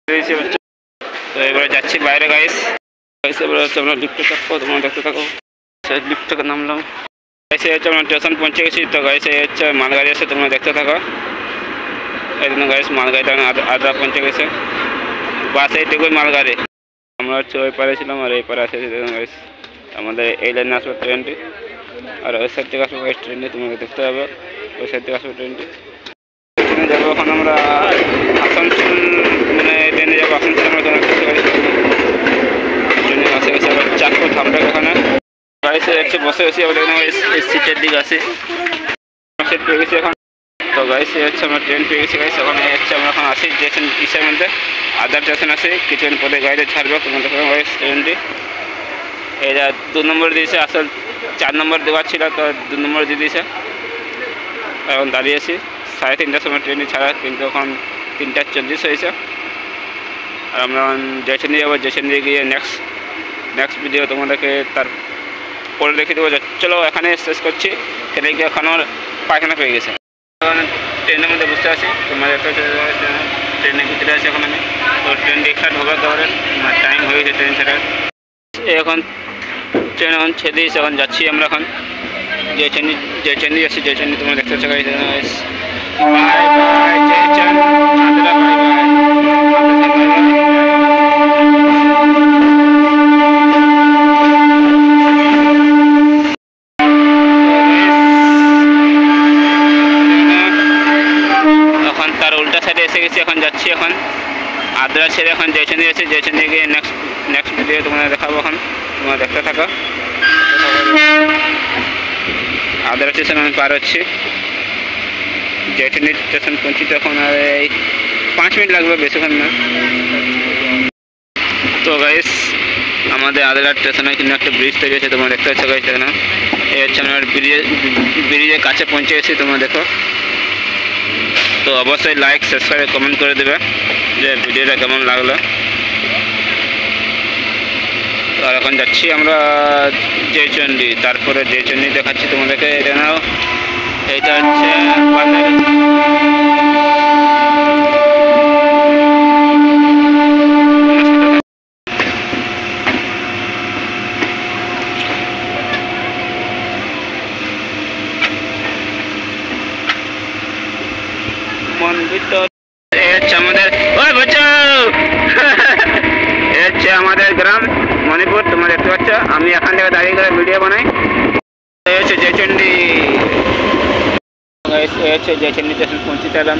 তো এবারে যাচ্ছি বাইরে গাইস। এবারে হচ্ছে আমরা লিফটে চাপবো, তোমরা দেখতে থাকো। লিফট থেকে নামলাম। গাইস হচ্ছে আমরা স্টেশন পৌঁছে গেছি। তো গাইস হচ্ছে মালগাড়ি আছে, তোমরা দেখতে থাকো। এই জন্য গাইস মালগাড়িটা আদ্রা পৌঁছে গেছে। বাস এইটুকুই মালগাড়ি। আমরা হচ্ছে ওই পারে ছিলাম আর এই পারে আসে গাইস। আমাদের এই লাইনে আসবে ট্রেনটি, আর ওই সাইড থেকে আসবে গাইস ট্রেনটি। তোমাকে দেখতে হবে ওই সাইড থেকে আসবে ট্রেনটি। ট্রেনে যাবো এখন আমরা আসানসোল, মানে ট্রেনে যাবো আসানসোল। আমরা ট্রেনে আসে গেছে আবার চাঁদপুর থামবে এখানে। গাইসে হচ্ছে বসে গেছি আবার এই সিটের দিকে আসি, সিট পেয়ে গেছি এখন। তো গাইসে হচ্ছে আমরা ট্রেন পেয়ে গেছি গাইস। এখন হচ্ছে আমরা এখন আসি স্টেশন ইসের মধ্যে, আদার স্টেশন আছে। কিছুদিন পরে গাড়িতে ছাড়বে, তোমাদের গাইস ট্রেনটি। এটা 2 নম্বর দিয়েছে, আসল 4 নম্বর দেওয়ার ছিল, তো 2 নম্বর দিয়ে দিয়েছে। এখন দাঁড়িয়েছি 3:30টার সময় ট্রেনটি ছাড়া, কিন্তু এখন 3:40 হয়েছে। আর আমরা জেশন দিয়ে যাবো, জেশন দিয়ে গিয়ে নেক্সট ভিডিও তোমাদেরকে তার পরে রেখে দেবো। চলো এখানে শেষ করছি। ট্রেনে গিয়ে এখন আমার পায়খানা পেয়ে গেছে। ট্রেনের মধ্যে বসে আছি, তোমাদের ট্রেনের ভিতরে আছি এখন আমি। তো ট্রেন স্টার্ট হবে, তাহলে টাইম হয়ে গেছে ট্রেন ছাড়ার। এখন ট্রেন এখন ছেড়ে দিয়েছে, এখন যাচ্ছি আমরা এখন জয়চন্ডী যাচ্ছি। জয়চন্ডী তোমরা দেখতে পাচ্ছ guys. Bye bye Joychand, Adra bye bye. এখন তার উল্টা সাইডে এসে গেছি, এখন যাচ্ছি এখন আদ্রা ছেড়ে এখন জয়চন্ডী যাচ্ছি। জয়চন্ডী গিয়ে নেক্সট ভিডিও তোমরা দেখাবো। এখন তোমরা দেখতে থাকো। আদ্রা স্টেশন আমি পার হচ্ছি, জয়চন্ডী স্টেশন পৌঁছিতে এখন আর এই 5 মিনিট লাগবে, বেশিক্ষণ না। তো গাইস আমাদের আদ্রা স্টেশনে কিন্তু একটা ব্রিজ তৈরি হয়েছে, তোমরা দেখতে পাচ্ছ গাইস। এখানে এই হচ্ছে আমরা ব্রিজের কাছে পৌঁছে গেছি, তোমরা দেখো। তো অবশ্যই লাইক সাবস্ক্রাইব কমেন্ট করে দেবে যে ভিডিওটা কেমন লাগলো। আর এখন যাচ্ছি আমরা জয়চন্ডী, তারপরে জয়চন্ডী দেখাচ্ছি তোমাদেরকে। এটা নাও, এইটা হচ্ছে মন ভিতর। এই হচ্ছে আমাদের, ওই বাঁচাও এই হচ্ছে আমাদের গ্রাম মণিপুর, তোমরা দেখতে পাচ্ছ। আমি এখান থেকে দাঁড়িয়ে করে ভিডিও বানাই। এই হচ্ছে জয়চন্ডী, এই হচ্ছে জয়চন্ডী স্টেশন পৌঁছিতে এলাম।